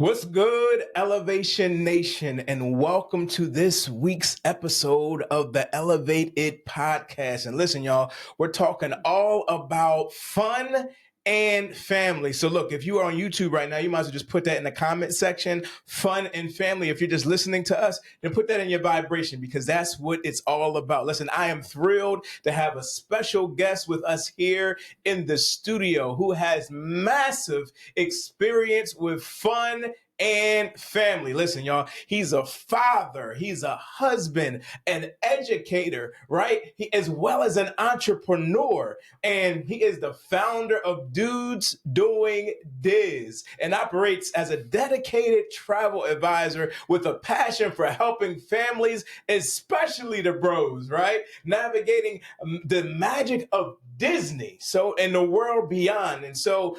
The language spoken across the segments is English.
What's good, Elevation Nation, and welcome to this week's episode of the Elevate It podcast. And listen, y'all, we're talking all about fun and family. So look, if you are on YouTube right now, you might as well just put that in the comment section, fun and family. If you're just listening to us, then put that in your vibration because that's what it's all about. Listen, I am thrilled to have a special guest with us here in the studio who has massive experience with fun and family. Listen, y'all, he's a father, he's a husband, an educator, right? As well as an entrepreneur. And he is the founder of Dudes Doing Diz and operates as a dedicated travel advisor with a passion for helping families, especially the bros, right? Navigating the magic of Disney, so and the world beyond. And so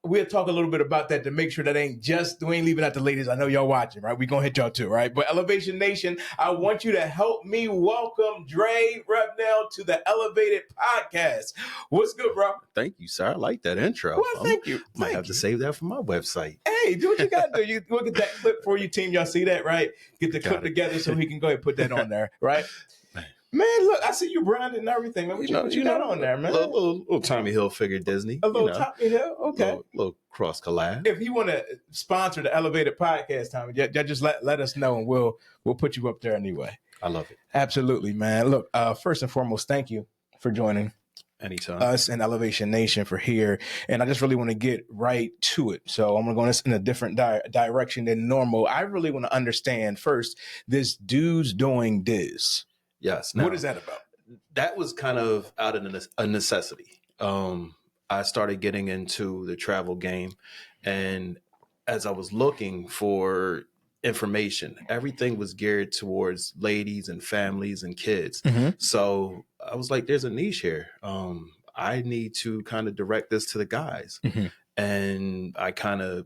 we'll talk a little bit about that to make sure that we ain't leaving out the ladies. I know y'all watching, right? We're gonna hit y'all too, right? But Elevation Nation, I want you to help me welcome Dre Revnell to the Elevated Podcast. What's good, bro? Thank you, sir. I like that intro. Well, thank you. Might have to save that for my website. Hey, do what you got to do. We'll get that clip for you, team. Y'all see that, right? Get the clip together so he can go ahead and put that on there, right? Man, look, I see you branded and everything, man. What you got on there, man? A little Tommy Hilfiger Disney. A little Tommy Hill? Okay. Little cross collab. If you want to sponsor the Elevated Podcast, Tommy, just let us know and we'll put you up there anyway. I love it. Absolutely, man. Look, first and foremost, thank you for joining Anytime. us and Elevation Nation for here. And I just really want to get right to it. So I'm going to go in a different direction than normal. I really want to understand first this Dudes Doing Diz. Yes. Now, what is that about? That was kind of out of a necessity. I started getting into the travel game. And as I was looking for information, everything was geared towards ladies and families and kids. Mm-hmm. So I was like, there's a niche here. I need to kind of direct this to the guys. Mm-hmm. And I kind of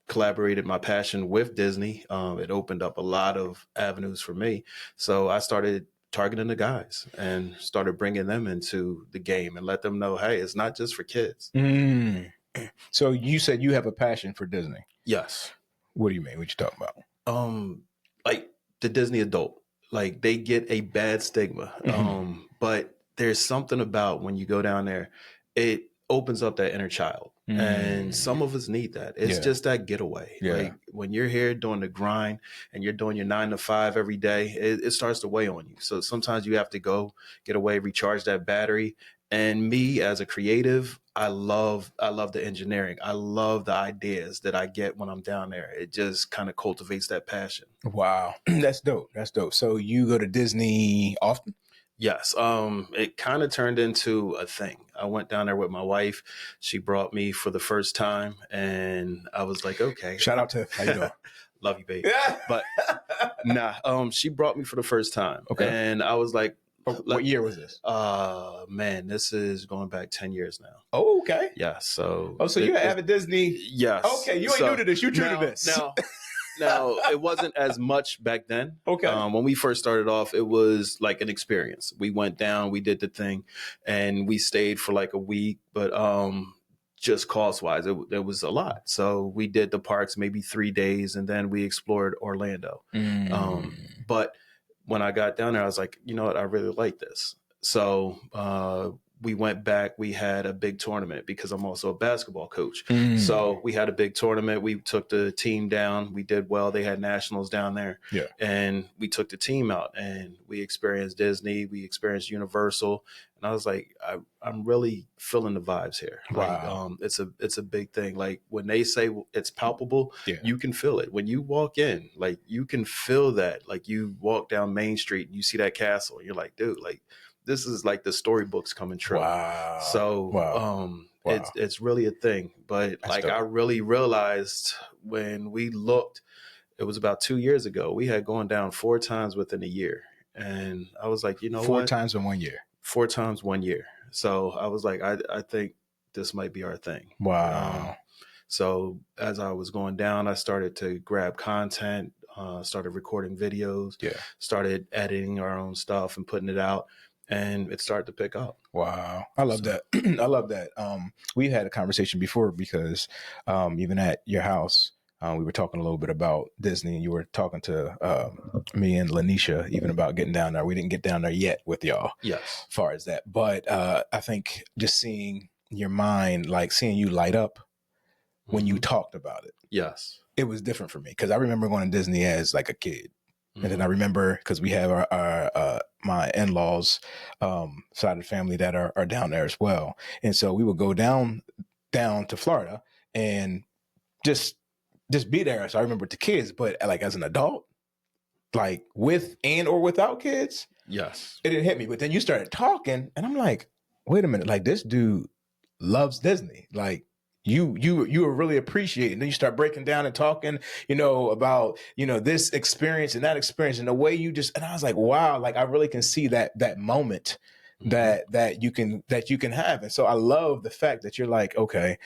collaborated my passion with Disney. It opened up a lot of avenues for me. So I started targeting the guys and started bringing them into the game and let them know, hey, it's not just for kids. Mm. So you said you have a passion for Disney. Yes. What do you mean? What you talking about? Like the Disney adult, like they get a bad stigma. Mm-hmm. But there's something about when you go down there, it opens up that inner child. Mm. And some of us need that. It's just that getaway. Yeah. Like when you're here doing the grind and you're doing your 9 to 5 every day, it starts to weigh on you. So sometimes you have to go get away, recharge that battery. And me as a creative, I love the engineering. I love the ideas that I get when I'm down there. It just kind of cultivates that passion. Wow. That's dope. That's dope. So you go to Disney often? Yes. It kind of turned into a thing. I went down there with my wife. She brought me for the first time and I was like, okay. Shout out to how you doing? Love you, babe. But she brought me for the first time. Okay. And I was like, what year was this? Man, this is going back 10 years now. Oh, okay. Yeah. So. Oh, so you're an avid Disney. Yes. Okay. You ain't new to this. You true to this. Now, it wasn't as much back then. Okay. When we first started off, it was like an experience. We went down, we did the thing, and we stayed for like a week. But just cost-wise, it was a lot. So we did the parks maybe 3 days, and then we explored Orlando. But when I got down there, I was like, you know what? I really like this. So we went back. We had a big tournament because I'm also a basketball coach. So we had a big tournament. We took the team down. We did well. They had nationals down there. Yeah. And we took the team out and we experienced Disney. We experienced Universal. And I was like, I'm really feeling the vibes here. Wow. Like, it's a big thing. Like when they say it's palpable, you can feel it. When you walk in, like you can feel that. Like you walk down Main Street and you see that castle. And you're like, dude, like, this is like the storybooks coming true. Wow. So it's really a thing. But that's like dope. I really realized when we looked, it was about 2 years ago, we had gone down 4 times within a year. And I was like, you know 4 times in 1 year. 4 times 1 year. So I was like, I think this might be our thing. Wow. So as I was going down, I started to grab content, started recording videos, started editing our own stuff and putting it out. And it started to pick up. Wow. I love that. I love that. We've had a conversation before because even at your house, We were talking a little bit about Disney, and you were talking to me and Lanisha even about getting down there. We didn't get down there yet with y'all, Yes, as far as that. But I think just seeing your mind, like seeing you light up when you talked about it. Yes, it was different for me because I remember going to Disney as like a kid. And then I remember because we have our my in-laws side of the family that are down there as well. And so we would go down to Florida and just be there. So I remember the kids, but like as an adult, like with and or without kids, yes, it didn't hit me. But then you started talking and I'm like, wait a minute, like this dude loves Disney. Like you were really appreciating. Then you start breaking down and talking, about, this experience and that experience and the way you just, and I was like, wow, like I really can see that moment that you can have. And so I love the fact that you're like, okay,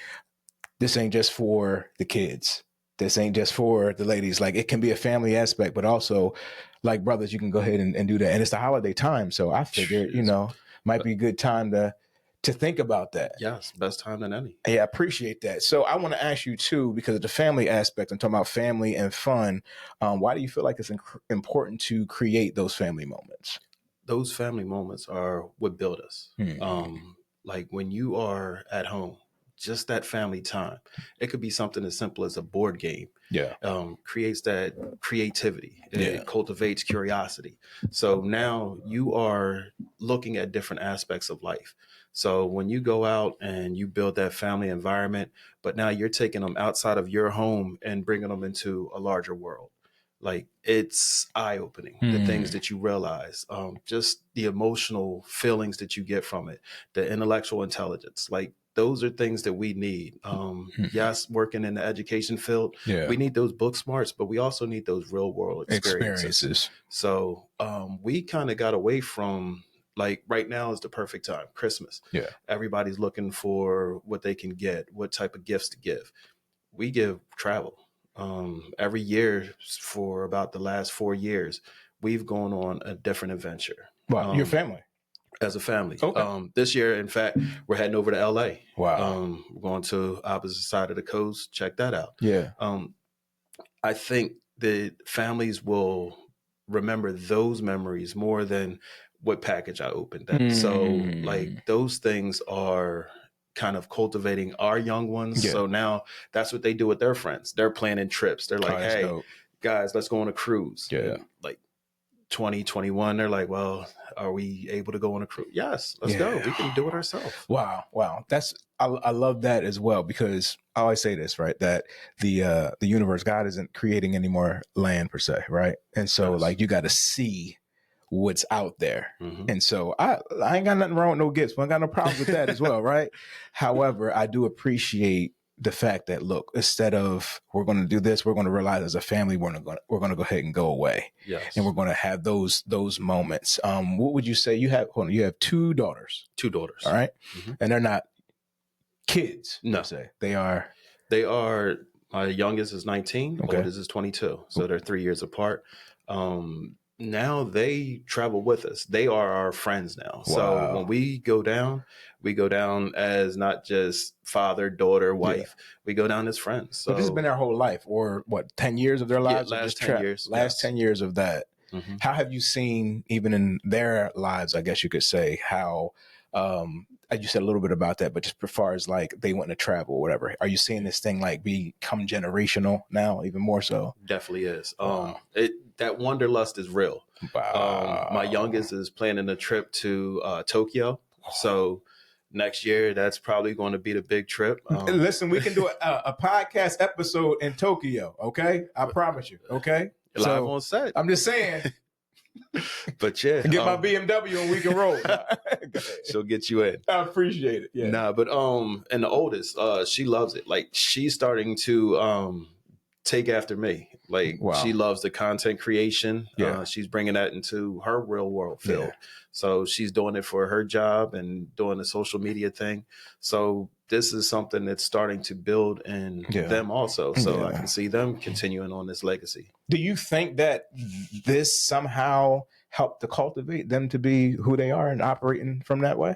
this ain't just for the kids. This ain't just for the ladies. Like it can be a family aspect, but also like brothers, you can go ahead and do that. And it's the holiday time. So I figured, might be a good time to think about that. Yes, best time than any. Yeah, I appreciate that. So I want to ask you too, because of the family aspect, I'm talking about family and fun. Why do you feel like it's important to create those family moments? Those family moments are what build us. Like when you are at home, just that family time. It could be something as simple as a board game. Yeah. Creates that creativity. It cultivates curiosity. So now you are looking at different aspects of life. So when you go out and you build that family environment, but now you're taking them outside of your home and bringing them into a larger world. Like it's eye-opening, the things that you realize, just the emotional feelings that you get from it, the intellectual intelligence, like those are things that we need. Yes, working in the education field, we need those book smarts, but we also need those real world experiences. So we kind of got away from, like right now is the perfect time, Christmas. Yeah. Everybody's looking for what they can get, what type of gifts to give. We give travel. Every year for about the last 4 years, we've gone on a different adventure. Wow, your family? As a family. Okay. This year, in fact, we're heading over to LA. Wow. We're going to opposite side of the coast. Check that out. Yeah. I think that families will remember those memories more than what package I opened. So like those things are kind of cultivating our young ones. So now that's what they do with their friends. They're planning trips. They're like, hey, guys, let's go on a cruise. Yeah. And like 2021, they're like, well, are we able to go on a cruise? Yes, let's go. We can do it ourselves. Wow. I love that as well, because I always say this, right? That the universe, God isn't creating any more land per se, right? And so like you got to see what's out there. And so I ain't got nothing wrong with no gifts, but I got no problems with that as well, right? However, I do appreciate the fact that, look, instead of we're going to do this, we're going to realize as a family, we're going to go ahead and go away. Yes. And we're going to have those moments. What would you say? You have 2 daughters. 2 daughters. All right. And they're not kids. No. Say. They are. My youngest is 19. Oldest is 22. So they're 3 years apart. Now they travel with us. They are our friends now. Wow. So when we go down as not just father, daughter, wife. Yeah. We go down as friends. So but this has been their whole life, or what, 10 years of their lives? Yeah, last 10 years. Last 10 years of that. How have you seen, even in their lives, I guess you could say, how, you said a little bit about that, but just as far as like they went to travel or whatever, are you seeing this thing like become generational now, even more so? Definitely is. Wow. That wanderlust is real. Wow. My youngest is planning a trip to Tokyo. So next year, that's probably going to be the big trip. Listen, we can do a podcast episode in Tokyo. Okay. I promise you. Okay. Live on set. I'm just saying. But yeah, get my BMW and we can roll. She'll get you in. I appreciate it. Yeah. But and the oldest, she loves it. Like she's starting to take after me. Like she loves the content creation. Yeah. She's bringing that into her real world field. Yeah. So she's doing it for her job and doing the social media thing. So this is something that's starting to build in them also. So I can see them continuing on this legacy. Do you think that this somehow helped to cultivate them to be who they are and operating from that way?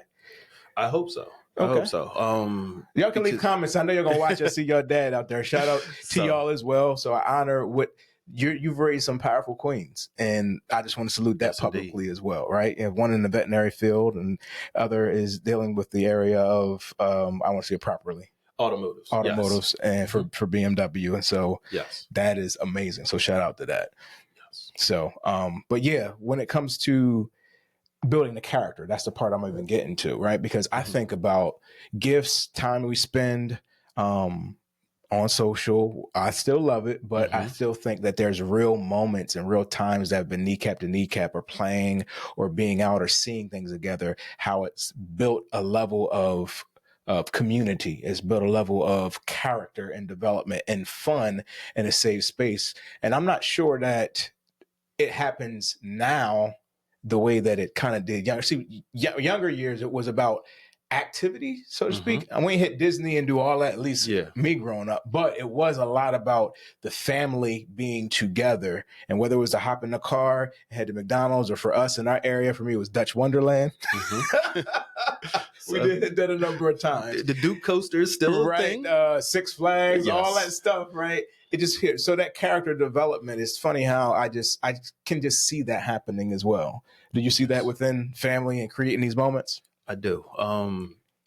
I hope so. I hope so. Y'all can leave comments. I know you're gonna watch us. See your dad out there. Shout out to y'all as well. So I honor what you've raised some powerful queens, and I just want to salute that publicly as well. Right, and one in the veterinary field, and other is dealing with the area of I want to say it properly. Automotives, and for BMW, and so that is amazing. So shout out to that. Yes. So, but yeah, when it comes to building the character, that's the part I'm even getting to, right? Because I think about gifts, time we spend on social. I still love it, but I still think that there's real moments and real times that have been kneecap to kneecap, or playing or being out or seeing things together, how it's built a level of community, it's built a level of character and development and fun in a safe space. And I'm not sure that it happens now the way that it kind of did. Younger years, it was about activity, so to speak. And we hit Disney and do all that, at least me growing up. But it was a lot about the family being together. And whether it was to hop in the car and head to McDonald's, or for us in our area, for me, it was Dutch Wonderland. We did that a number of times. The Duke coaster is still a thing. Six Flags, all that stuff, right? It just here. So that character development is funny how I can just see that happening as well. Do you see that within family and creating these moments? I do.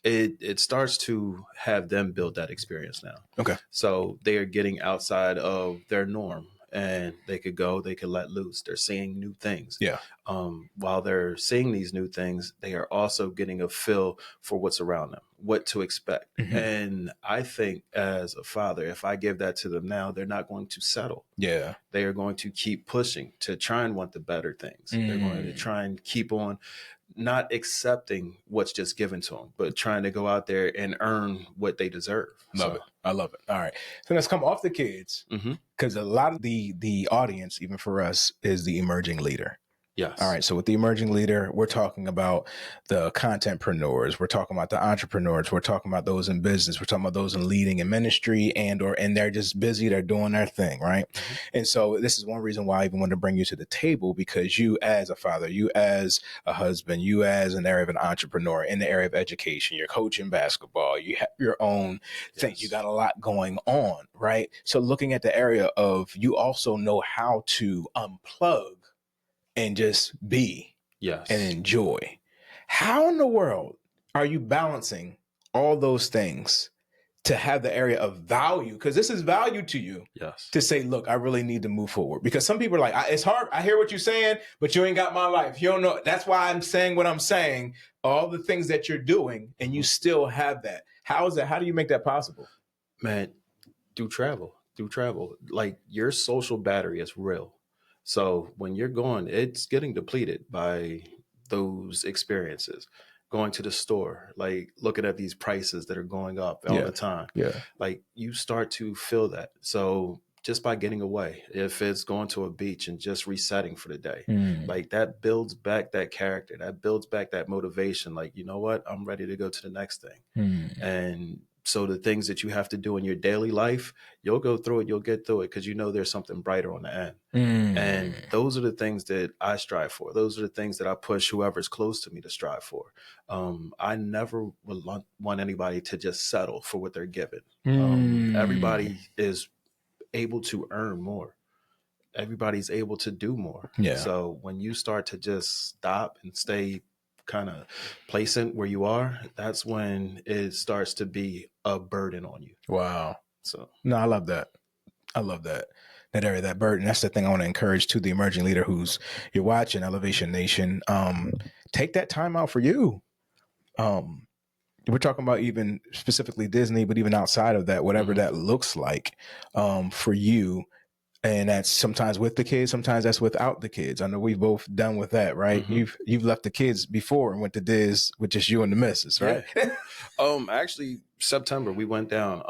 It starts to have them build that experience now. Okay. So they are getting outside of their norm, and they could let loose. They're seeing new things. Yeah. While they're seeing these new things, they are also getting a feel for what's around them, what to expect. And I think as a father, if I give that to them now, they're not going to settle. Yeah. They are going to keep pushing to try and want the better things. They're going to try and keep on not accepting what's just given to them, but trying to go out there and earn what they deserve. Love it. I love it. All right. So let's come off the kids, because a lot of the audience, even for us, is the emerging leader. Yes. All right. So with the emerging leader, we're talking about the contentpreneurs. We're talking about the entrepreneurs. We're talking about those in business. We're talking about those in leading in ministry, and they're just busy. They're doing their thing. Right. And so this is one reason why I even want to bring you to the table, because you as a father, you as a husband, you as an area of an entrepreneur in the area of education, you're coaching basketball, you have your own thing. You got a lot going on. Right. So looking at the area of, you also know how to unplug and just be and enjoy. How in the world are you balancing all those things to have the area of value? Because this is value to you. To say, look, I really need to move forward. Because some people are like, it's hard. I hear what you're saying, but you ain't got my life. You don't know. That's why I'm saying what I'm saying. All the things that you're doing, and you still have that. How is that? How do you make that possible? Man, through travel. Like, your social battery is real. So when you're going, it's getting depleted by those experiences. Going to the store, like looking at these prices that are going up all the time. Like, you start to feel that. So just by getting away, if it's going to a beach and just resetting for the day, like, that builds back that character, that builds back that motivation. Like, you know what? I'm ready to go to the next thing. And so the things that you have to do in your daily life, you'll go through it, you'll get through it, because you know there's something brighter on the end. And those are the things that I strive for. Those are the things that I push whoever's close to me to strive for. I never would want anybody to just settle for what they're given. Everybody is able to earn more. Everybody's able to do more. So when you start to just stop and stay kind of placent where you are, that's when it starts to be a burden on you. Wow. So no, I love that. That area, that burden. That's the thing I want to encourage to the emerging leader who's you're watching Elevation Nation. Take that time out for you. We're talking about even specifically Disney, but even outside of that, whatever that looks like for you. And that's sometimes with the kids, sometimes that's without the kids. I know we've both done with that, right? You've left the kids before and went to Diz with just you and the missus, right? Actually, September we went down.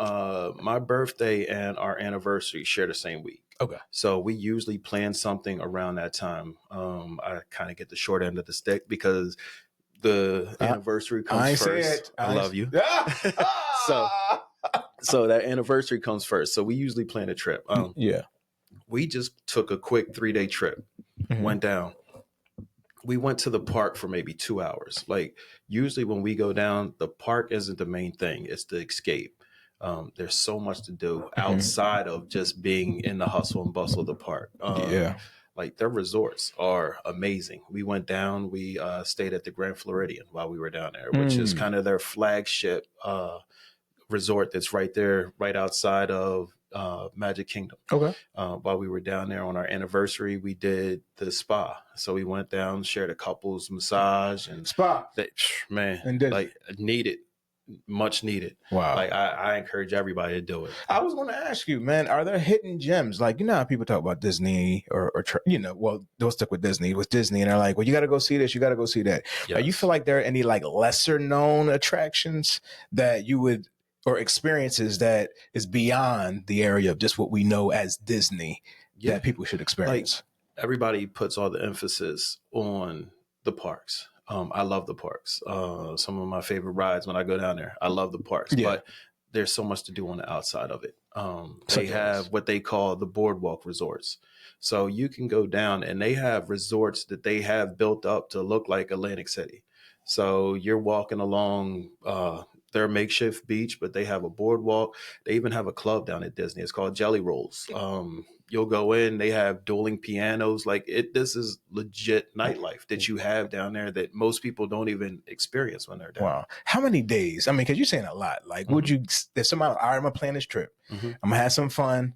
My birthday and our anniversary share the same week. Okay. So we usually plan something around that time. I kind of get the short end of the stick because the anniversary comes first. I love you. So that anniversary comes first. So we usually plan a trip. We just took a quick 3-day trip, went down, we went to the park for maybe 2 hours. Like usually when we go down, the park isn't the main thing. It's the escape. There's so much to do outside of just being in the hustle and bustle of the park. Like their resorts are amazing. We went down, we stayed at the Grand Floridian while we were down there, which is kind of their flagship resort that's right there, right outside of Magic Kingdom. Okay. While we were down there on our anniversary, we did the spa. So we went down, shared a couple's massage and spa. Like needed, much needed. Wow. Like I encourage everybody to do it. I was going to ask you, man, are there hidden gems? Like, you know how people talk about Disney or well, they'll stick with Disney, and they're like, well, you got to go see this, you got to go see that. Yes. You feel like there are any like lesser known attractions that you would, or experiences that is beyond the area of just what we know as Disney that people should experience? Like, everybody puts all the emphasis on the parks. I love the parks. Some of my favorite rides when I go down there. I love the parks, but there's so much to do on the outside of it. They have what they call the boardwalk resorts. So you can go down and they have resorts that they have built up to look like Atlantic City. So you're walking along their makeshift beach, but they have a boardwalk. They even have a club down at Disney. It's called Jelly Rolls. You'll go in, they have dueling pianos. Like this is legit nightlife that you have down there that most people don't even experience when they're down. Wow. How many days? I mean, because you're saying a lot. Like, would you, there's somebody, all right, I'm going to plan this trip. I'm going to have some fun.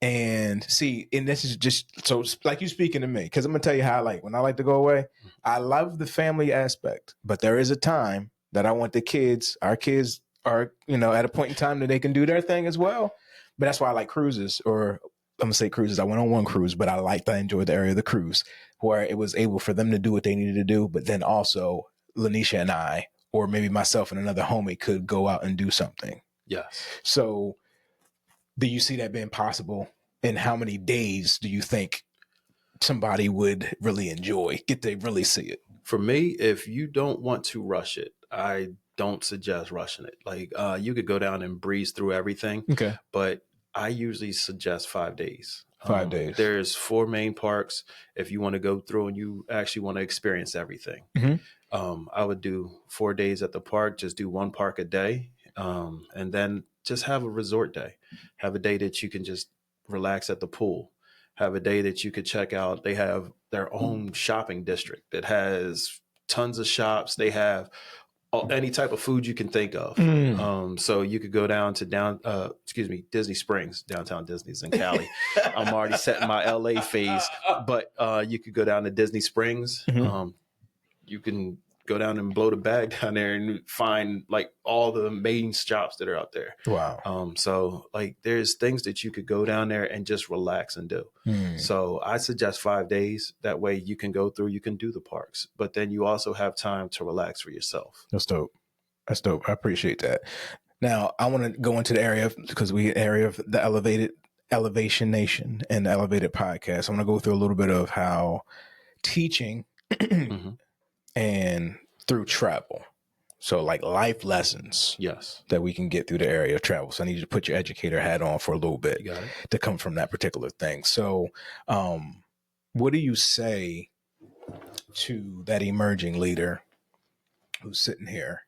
And see, and this is just, so like you speaking to me, because I'm going to tell you how when I like to go away, I love the family aspect, but there is a time that I want our kids are, at a point in time that they can do their thing as well. But that's why I like cruises, or I'm going to say cruises. I went on one cruise, but I enjoyed the area of the cruise where it was able for them to do what they needed to do. But then also Lanisha and I, or maybe myself and another homie could go out and do something. Yes. So do you see that being possible? And how many days do you think somebody would really enjoy, get to really see it? For me, if you don't want to rush it, I don't suggest rushing it. Like you could go down and breeze through everything. Okay. But I usually suggest 5 days. 5 days. There's 4 main parks. If you want to go through and you actually want to experience everything, I would do 4 days at the park, just do 1 park a day. And then just have a resort day. Have a day that you can just relax at the pool. Have a day that you could check out. They have their own shopping district that has tons of shops. They have any type of food you can think of. So you could go down to Disney Springs, downtown Disney's in Cali. I'm already setting my LA phase, but you could go down to Disney Springs. You can go down and blow the bag down there and find like all the main shops that are out there. Wow. So like there's things that you could go down there and just relax and do. So I suggest 5 days. That way you can go through, you can do the parks, but then you also have time to relax for yourself. That's dope. I appreciate that. Now I want to go into the area of the Elevation Nation and the Elevated Podcast. I want to go through a little bit of how teaching and through travel. So like life lessons that we can get through the area of travel. So I need you to put your educator hat on for a little bit to come from that particular thing. So what do you say to that emerging leader who's sitting here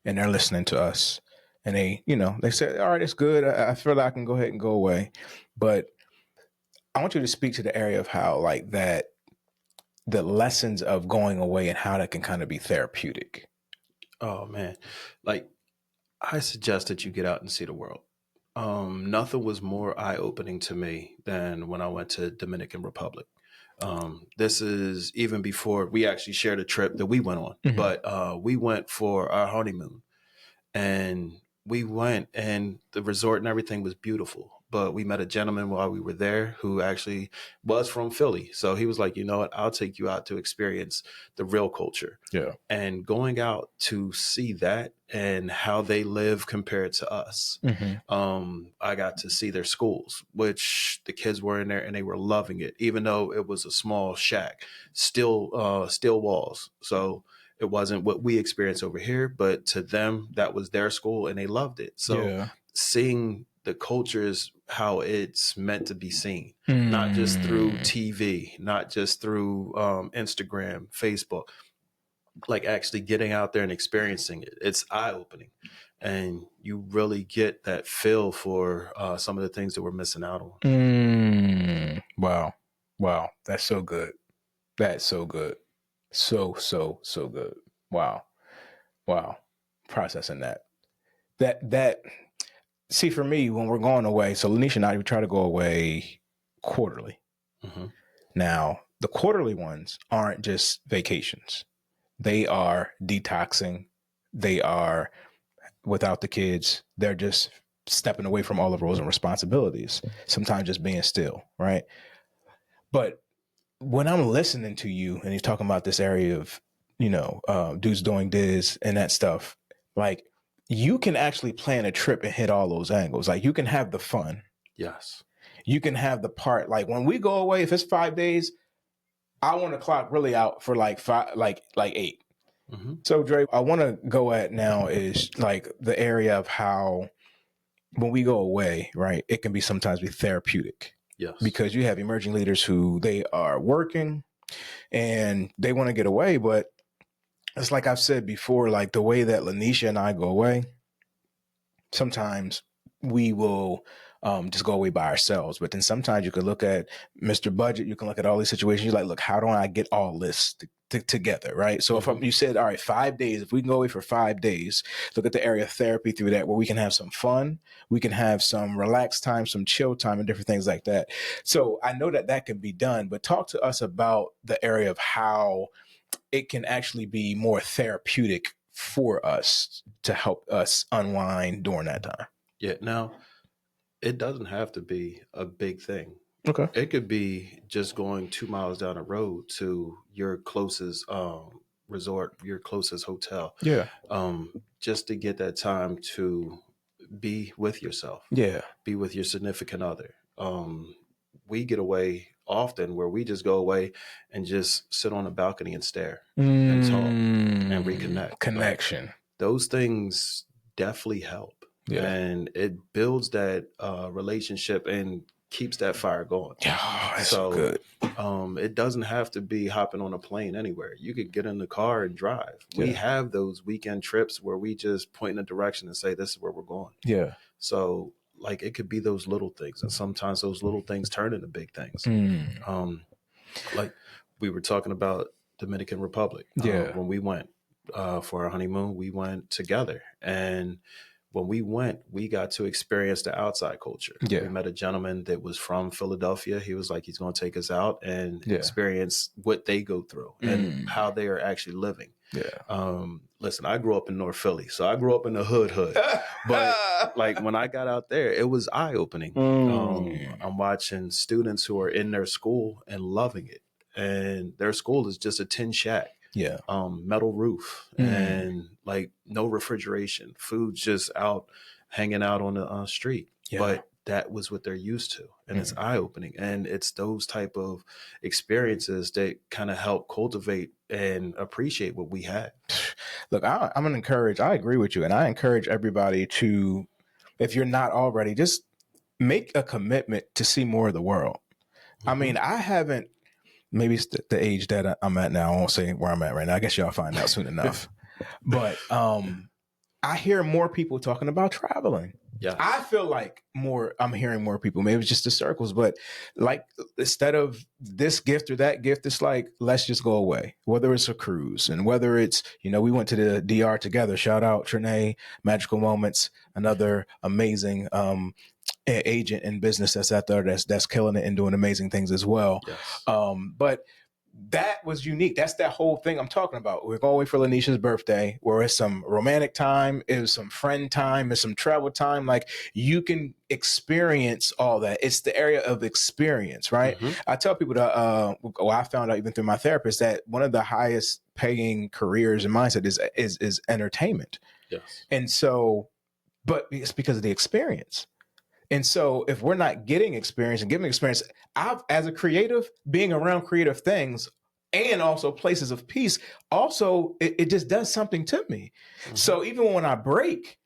and they're listening to us and they say, all right, it's good. I feel like I can go ahead and go away. But I want you to speak to the area of how like that, the lessons of going away and how that can kind of be therapeutic. Oh man. Like I suggest that you get out and see the world. Nothing was more eye-opening to me than when I went to Dominican Republic. This is even before we actually shared a trip that we went on, but we went for our honeymoon and we went and the resort and everything was beautiful. But we met a gentleman while we were there who actually was from Philly. So he was like, you know what, I'll take you out to experience the real culture. Yeah. And going out to see that and how they live compared to us. I got to see their schools, which the kids were in there and they were loving it, even though it was a small shack, still walls. So it wasn't what we experienced over here, but to them, that was their school and they loved it. So seeing the culture is how it's meant to be seen, not just through TV, not just through Instagram, Facebook, like actually getting out there and experiencing it. It's eye-opening, and you really get that feel for some of the things that we're missing out on. Wow. That's so good. That's so good. So good. Wow. Processing that. See, for me, when we're going away, so Lanisha and I, we try to go away quarterly. Mm-hmm. Now, the quarterly ones aren't just vacations. They are detoxing. They are without the kids. They're just stepping away from all the roles and responsibilities. Sometimes just being still, right? But when I'm listening to you and you're talking about this area of, dudes doing this and that stuff, like, you can actually plan a trip and hit all those angles. Like, you can have the fun. Yes. You can have the part, like, when we go away, if it's 5 days, I want to clock really out for like 8. Mm-hmm. So, Dre, I want to go at now is like the area of how when we go away, right, it can be sometimes be therapeutic. Yes. Because you have emerging leaders who they are working and they want to get away, but it's like I've said before, like the way that Lanisha and I go away, sometimes we will just go away by ourselves. But then sometimes you can look at Mr. Budget, you can look at all these situations. You're like, look, how do I get all this together, right? So if you said, all right, 5 days, if we can go away for 5 days, look at the area of therapy through that, where we can have some fun, we can have some relaxed time, some chill time, and different things like that. So I know that can be done, but talk to us about the area of how it can actually be more therapeutic for us to help us unwind during that time. Yeah. Now, it doesn't have to be a big thing. Okay. It could be just going 2 miles down the road to your closest resort, your closest hotel. Yeah. Just to get that time to be with yourself. Yeah. Be with your significant other. We get away often where we just go away and just sit on a balcony and stare and talk and reconnect. Connection. Like, those things definitely help. Yeah. And it builds that relationship and keeps that fire going. Oh, that's so good. It doesn't have to be hopping on a plane anywhere. You could get in the car and drive. Yeah. We have those weekend trips where we just point in a direction and say, this is where we're going. Yeah. So like, it could be those little things. And sometimes those little things turn into big things. Like we were talking about Dominican Republic. When we went for our honeymoon, we went together. And when we went, we got to experience the outside culture. Yeah. We met a gentleman that was from Philadelphia. He was like, he's going to take us out and experience what they go through and how they are actually living. Yeah. Listen, I grew up in North Philly, so I grew up in the hood. But like when I got out there, it was eye-opening. I'm watching students who are in their school and loving it. And their school is just a tin shack. Yeah. Metal roof and like no refrigeration, food's just out hanging out on the street. Yeah. But that was what they're used to. And it's eye opening. And it's those type of experiences that kind of help cultivate and appreciate what we had. Look, I'm going to encourage, I agree with you. And I encourage everybody to, if you're not already, just make a commitment to see more of the world. I mean, I haven't, maybe it's the age that I'm at now. I won't say where I'm at right now. I guess y'all find out soon enough. But I hear more people talking about traveling. Yeah, I feel like I'm hearing more people. Maybe it's just the circles, but like instead of this gift or that gift, it's like, let's just go away. Whether it's a cruise and whether it's, we went to the DR together. Shout out Trinae, Magical Moments, another amazing agent in business that's out there that's killing it and doing amazing things as well. Yes. But that was unique. That's that whole thing I'm talking about. We're going away for Lanisha's birthday, where it's some romantic time, it was some friend time, it's some travel time. Like, you can experience all that. It's the area of experience, right? Mm-hmm. I tell people that, I found out even through my therapist that one of the highest paying careers and mindset is entertainment. Yes. And so, but it's because of the experience. And so if we're not getting experience and giving experience, as a creative, being around creative things and also places of peace, also, it just does something to me. Mm-hmm. So even when I break,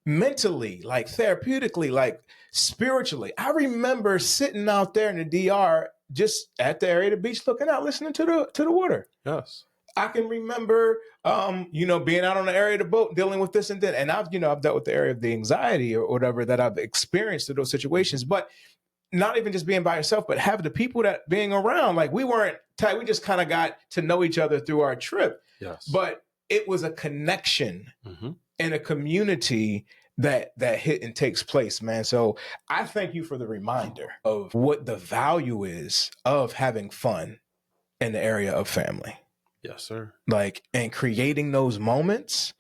mentally, like therapeutically, like spiritually. I remember sitting out there in the DR, just at the area of the beach, looking out, listening to the water. Yes. I can remember, being out on the area of the boat, dealing with this and that. And I've dealt with the area of the anxiety or whatever that I've experienced in those situations. But not even just being by yourself, but having the people that being around. Like, we weren't tight. We just kind of got to know each other through our trip. Yes. But it was a connection and a community that hit and takes place, man. So I thank you for the reminder of what the value is of having fun in the area of family. Yes, sir. Like, and creating those moments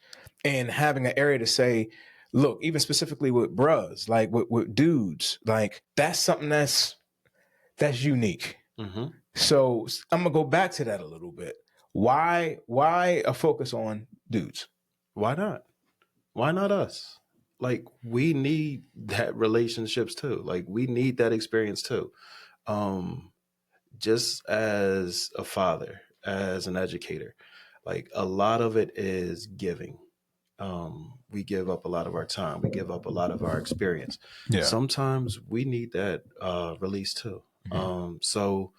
and having an area to say, look, even specifically with bros, like with dudes, like that's something that's unique. So I'm gonna go back to that a little bit. Why a focus on dudes? Why not? Why not us? Like, we need that relationships too. Like, we need that experience too. Just as a father, as an educator, like, a lot of it is giving. We give up a lot of our time. We give up a lot of our experience. Yeah. Sometimes we need that release too. So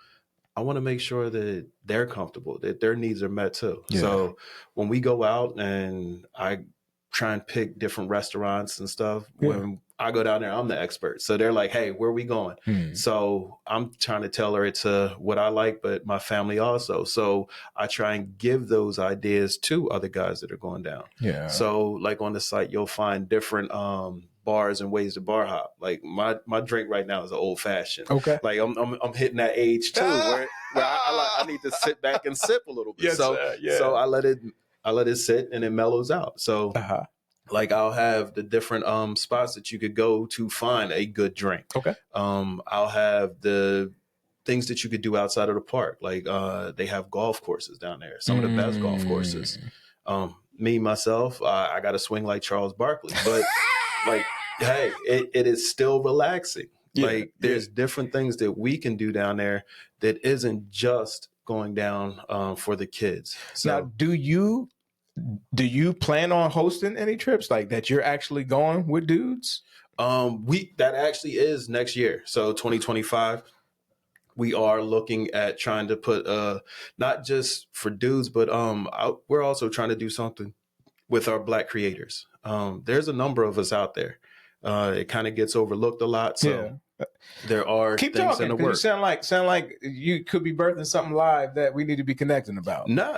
I want to make sure that they're comfortable, that their needs are met too. Yeah. So when we go out and I try and pick different restaurants and stuff, when I go down there, I'm the expert. So they're like, hey, where are we going? So I'm trying to tailor it to what I like, but my family also. So I try and give those ideas to other guys that are going down. Yeah. So like on the site, you'll find different bars and ways to bar hop. Like my drink right now is an old fashioned. Okay. Like I'm hitting that age too, where I need to sit back and sip a little bit. Yes, so I let it sit and it mellows out. So like, I'll have the different spots that you could go to find a good drink. Okay. I'll have the things that you could do outside of the park. Like, they have golf courses down there, some of the best golf courses. Myself, I got to swing like Charles Barkley, but like, hey, it is still relaxing. Yeah, like, there's different things that we can do down there that isn't just going down for the kids. So, now, do you plan on hosting any trips like that you're actually going with dudes? That actually is next year. So 2025, we are looking at trying to put not just for dudes, but we're also trying to do something with our Black creators. There's a number of us out there. It kind of gets overlooked a lot. So there are Keep things talking, in the work. You sound like you could be birthing something live that we need to be connecting about. No,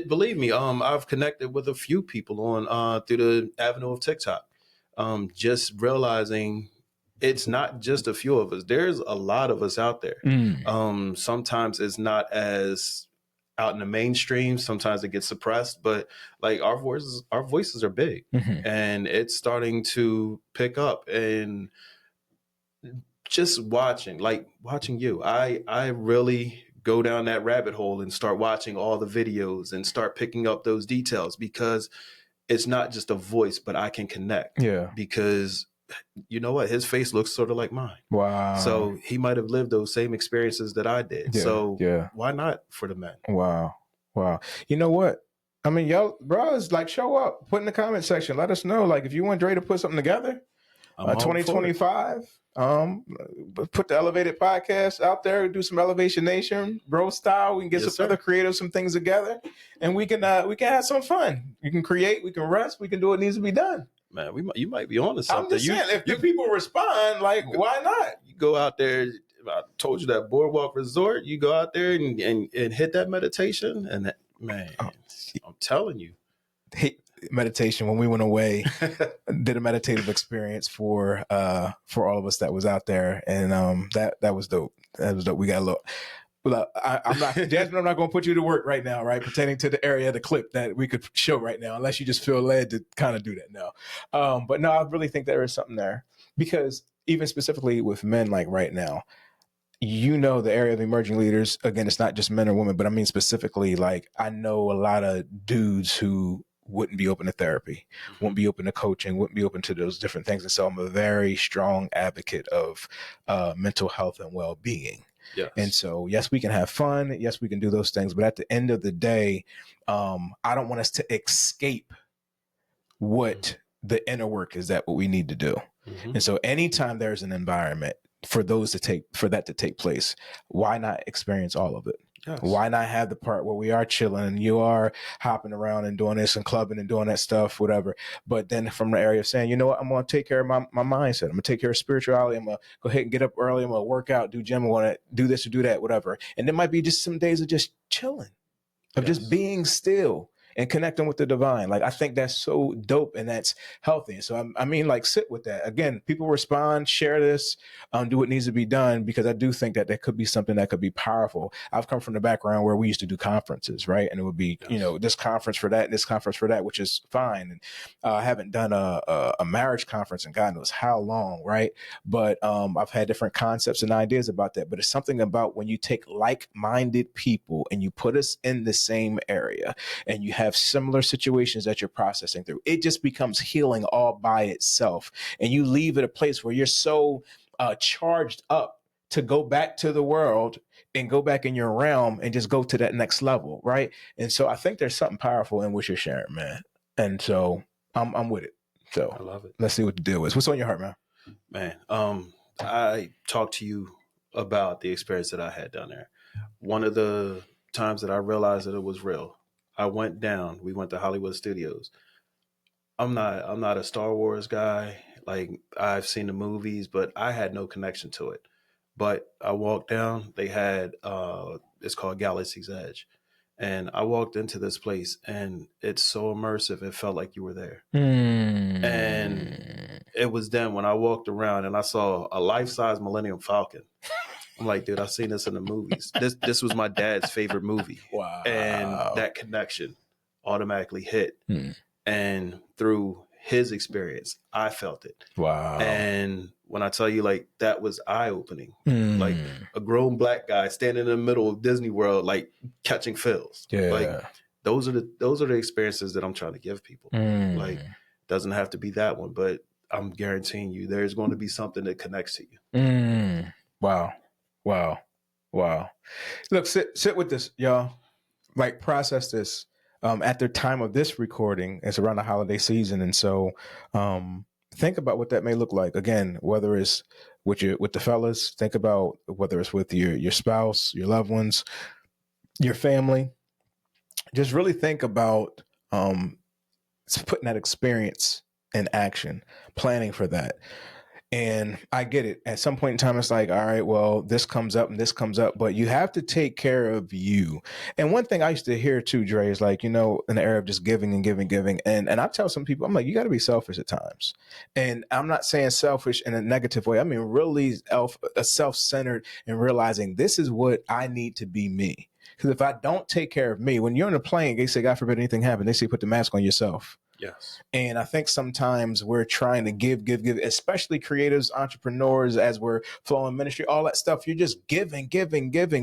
believe me, I've connected with a few people on through the avenue of TikTok. Just realizing it's not just a few of us. There's a lot of us out there. Sometimes it's not as out in the mainstream. Sometimes it gets suppressed, but like, our voices are big, and it's starting to pick up. And just watching you, I really go down that rabbit hole and start watching all the videos and start picking up those details, because it's not just a voice, but I can connect. Yeah. Because you know what? His face looks sort of like mine. Wow. So he might have lived those same experiences that I did. Yeah, so why not for the men? Wow. You know what? I mean, y'all, bros, like, show up, put in the comment section. Let us know. Like, if you want Dre to put something together, 2025, put the Elevated podcast out there, do some Elevation Nation, bro style. We can get some other creative, some things together, and we can have some fun. You can create, we can rest, we can do what needs to be done. Man, you might be on to something. I'm just saying, if the people respond, like, why not? You go out there. I told you that Boardwalk Resort. You go out there and hit that meditation, and I'm telling you, meditation. When we went away, did a meditative experience for all of us that was out there, and that was dope. That was dope. We got a little. Look, I'm not, Jasmine, I'm not going to put you to work right now, right? Pertaining to the area of the clip that we could show right now, unless you just feel led to kind of do that now. But no, I really think there is something there, because even specifically with men, like right now, the area of emerging leaders, again, it's not just men or women, but I mean specifically, like, I know a lot of dudes who wouldn't be open to therapy, wouldn't be open to coaching, wouldn't be open to those different things. And so I'm a very strong advocate of mental health and well-being. Yes. And so, yes, we can have fun. Yes, we can do those things. But at the end of the day, I don't want us to escape what the inner work is that what we need to do. And so anytime there's an environment for that to take place, why not experience all of it? Yes. Why not have the part where we are chilling and you are hopping around and doing this and clubbing and doing that stuff, whatever. But then from the area of saying, you know what, I'm going to take care of my mindset. I'm going to take care of spirituality. I'm going to go ahead and get up early. I'm going to work out, do gym. I want to do this or do that, whatever. And there might be just some days of just chilling, of just being still and connecting with the divine. Like, I think that's so dope and that's healthy. So I mean, like, sit with that. Again, people respond, share this, do what needs to be done, because I do think that could be something that could be powerful. I've come from the background where we used to do conferences, right? And it would be, this conference for that, and this conference for that, which is fine. And I haven't done a marriage conference in God knows how long, right? But I've had different concepts and ideas about that. But it's something about when you take like-minded people and you put us in the same area and you have similar situations that you're processing through, it just becomes healing all by itself. And you leave at a place where you're so charged up to go back to the world and go back in your realm and just go to that next level, right? And so I think there's something powerful in what you're sharing, man. And so I'm with it. So I love it. Let's see what the deal is. What's on your heart, man? Man, I talked to you about the experience that I had down there. One of the times that I realized that it was real, we went to Hollywood Studios. I'm not a Star Wars guy. Like, I've seen the movies, but I had no connection to it. But I walked down, they had, it's called Galaxy's Edge. And I walked into this place and it's so immersive. It felt like you were there. And it was then when I walked around and I saw a life-size Millennium Falcon. I'm like, dude, I've seen this in the movies. This was my dad's favorite movie. Wow. And that connection automatically hit. And through his experience, I felt it. Wow. And when I tell you, like, that was eye-opening. Like, a grown black guy standing in the middle of Disney World, like, catching feels. Yeah. Like, those are the experiences that I'm trying to give people. Like, doesn't have to be that one, but I'm guaranteeing you there's going to be something that connects to you. Wow. Look, sit with this, y'all. Like, process this. At the time of this recording, it's around the holiday season. And so think about what that may look like. Again, whether it's with the fellas, think about whether it's with your spouse, your loved ones, your family. Just really think about putting that experience in action, planning for that. And I get it. At some point in time, it's like, all right, well, this comes up and this comes up, but you have to take care of you. And one thing I used to hear too, Dre, is like, in the era of just giving and giving. And I tell some people, I'm like, you got to be selfish at times. And I'm not saying selfish in a negative way. I mean, really self-centered and realizing this is what I need to be me. Because if I don't take care of me, when you're on a plane, they say, God forbid anything happen, they say, put the mask on yourself. Yes. And I think sometimes we're trying to give, especially creatives, entrepreneurs, as we're flowing ministry, all that stuff. You're just giving.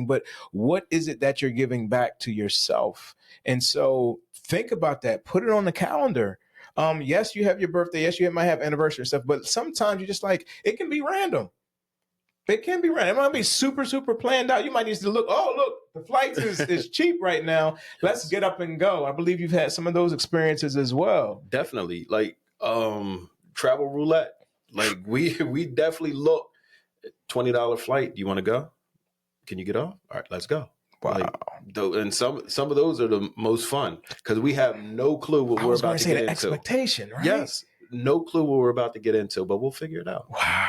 But what is it that you're giving back to yourself? And so think about that. Put it on the calendar. Yes, you have your birthday. Yes, you might have anniversary and stuff. But sometimes you're just like, it can be random. It can be random. It might be super, super planned out. You might need to look, the flights is cheap right now. Let's get up and go. I believe you've had some of those experiences as well. Definitely. Like travel roulette. Like we definitely look at $20 flight. Do you want to go? Can you get off? All right, let's go. Wow. And some of those are the most fun because we have no clue what we're about to get into. Expectation, right? Yes. No clue what we're about to get into, but we'll figure it out. Wow.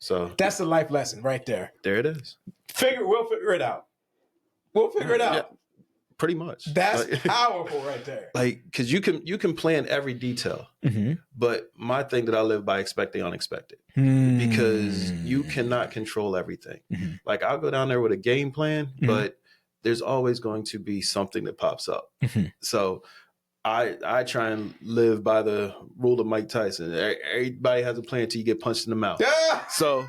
So that's the life lesson right there. There it is. We'll figure it out. We'll figure it out. Yeah, pretty much. That's powerful right there. Like, because you can plan every detail, but my thing that I live by, expect the unexpected, because you cannot control everything. Like, I'll go down there with a game plan, but there's always going to be something that pops up. So I try and live by the rule of Mike Tyson. Everybody has a plan until you get punched in the mouth. So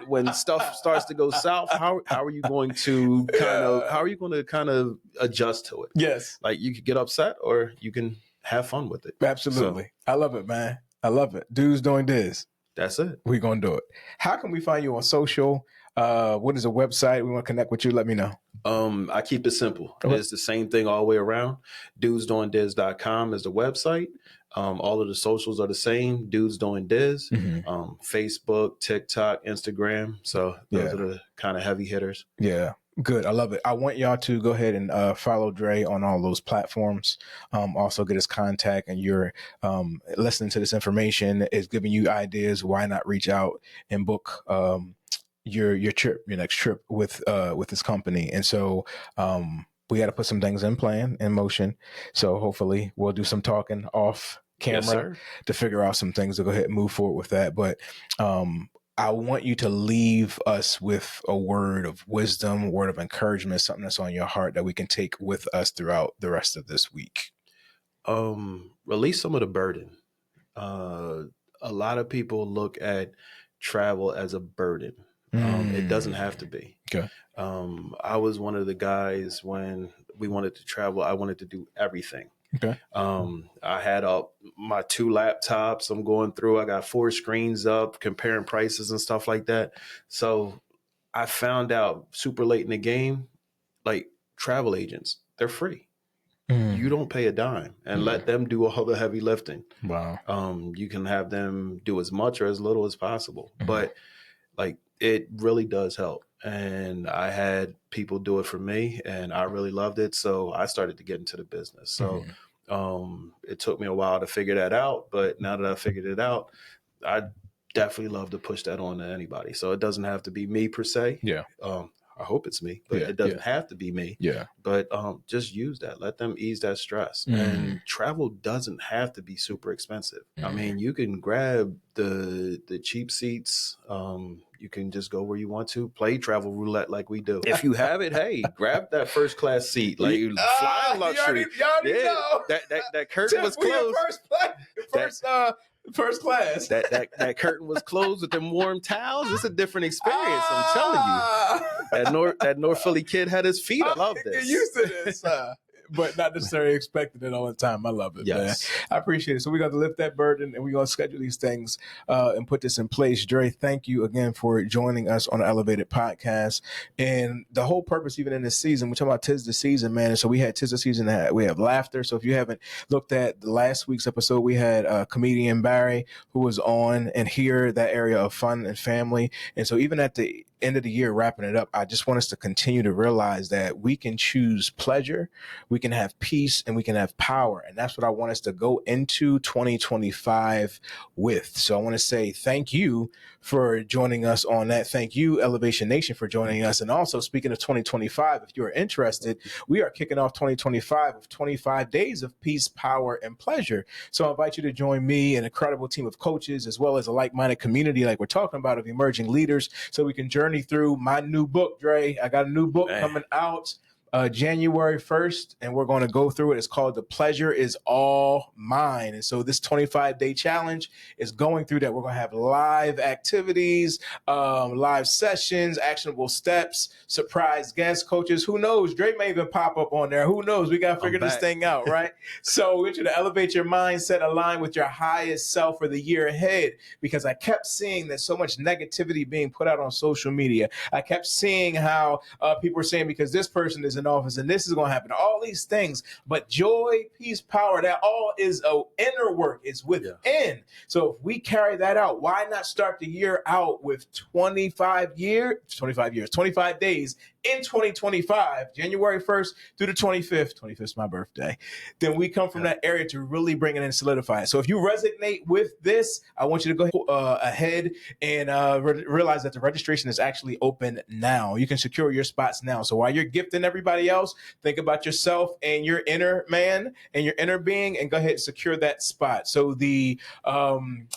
when stuff starts to go south, how are you going to kind of adjust to it? Yes. Like, you could get upset or you can have fun with it. Absolutely. So, I love it, man. I love it. Dudes doing this. That's it. We're going to do it. How can we find you on social? What is a website? We want to connect with you. Let me know. I keep it simple. Okay. It's the same thing all the way around. Dudesdoingdiz.com is the website. All of the socials are the same. Dudes Doing Diz, Facebook, TikTok, Instagram. So those are the kind of heavy hitters. Yeah. Good. I love it. I want y'all to go ahead and follow Dre on all those platforms. Also get his contact, and you're listening to this information is giving you ideas. Why not reach out and book your next trip with this company? And so we got to put some things in motion. So hopefully we'll do some talking off camera to figure out some things to go ahead and move forward with that. But I want you to leave us with a word of wisdom, a word of encouragement, something that's on your heart that we can take with us throughout the rest of this week. Release some of the burden. A lot of people look at travel as a burden. It doesn't have to be. Okay. I was one of the guys when we wanted to travel. I wanted to do everything. Okay. I had my 2 laptops I'm going through. I got 4 screens up, comparing prices and stuff like that. So I found out super late in the game, like travel agents, they're free. You don't pay a dime, and let them do all the heavy lifting. Wow. You can have them do as much or as little as possible, but like it really does help. And I had people do it for me, and I really loved it. So I started to get into the business. So it took me a while to figure that out. But now that I figured it out, I definitely love to push that on to anybody. So it doesn't have to be me per se. Yeah. I hope it's me, but it doesn't have to be me. Yeah. But just use that. Let them ease that stress. And travel doesn't have to be super expensive. I mean, you can grab the cheap seats. You can just go where you want to. Play travel roulette like we do. If you have it, hey, grab that first class seat. Like fly luxury. You already know. That curtain was closed. First class. That curtain was closed with them warm towels. It's a different experience. I'm telling you. That North Philly kid had his feet. I love this. Get used to this. But not necessarily expecting it all the time. I love it, man. I appreciate it. So we're going to lift that burden, and we're going to schedule these things and put this in place. Dre, thank you again for joining us on the Elevated Podcast. And the whole purpose, even in this season, we're talking about 'tis the season, man. And so we had 'tis the season, we have laughter. So if you haven't looked at the last week's episode, we had comedian Barry who was on, and here that area of fun and family. And so even at the end of the year, wrapping it up, I just want us to continue to realize that we can choose pleasure, we can have peace, and we can have power. And that's what I want us to go into 2025 with. So I want to say thank you for joining us on that. Thank you, Elevation Nation, for joining us. And also, speaking of 2025, if you are interested, we are kicking off 2025 with 25 days of peace, power, and pleasure. So I invite you to join me, an incredible team of coaches, as well as a like-minded community like we're talking about of emerging leaders, so we can journey through my new book, Dre. I got a new book coming out January 1st, and we're going to go through it. It's called The Pleasure Is All Mine. And so this 25-day challenge is going through that. We're going to have live activities, live sessions, actionable steps, surprise guest coaches. Who knows? Dre may even pop up on there. Who knows? We got to figure this thing out, right? So we want you to elevate your mindset, align with your highest self for the year ahead, because I kept seeing that so much negativity being put out on social media. I kept seeing how people were saying, because this person is in office and this is going to happen, all these things, but joy, peace, power, that all is inner work. It's within. So if we carry that out, why not start the year out with 25 days in 2025, January 1st through the 25th. 25th is my birthday. Then we come from that area to really bring it in and solidify it. So if you resonate with this, I want you to go ahead and realize that the registration is actually open now. You can secure your spots now. So while you're gifting everybody else, think about yourself and your inner man and your inner being, and go ahead and secure that spot. So the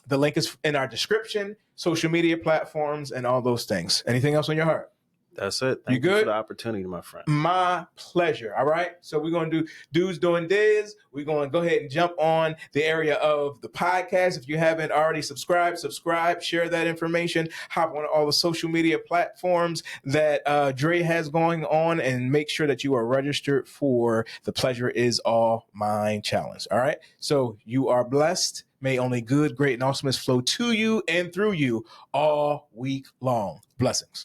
link is in our description, social media platforms, and all those things. Anything else on your heart? That's it. Thank you for the opportunity, my friend. My pleasure. All right. So we're going to do Dudes Doing Diz. We're going to go ahead and jump on the area of the podcast. If you haven't already subscribe, share that information, hop on all the social media platforms that Dre has going on, and make sure that you are registered for the Pleasure Is All Mine Challenge. All right. So you are blessed. May only good, great, and awesomeness flow to you and through you all week long. Blessings.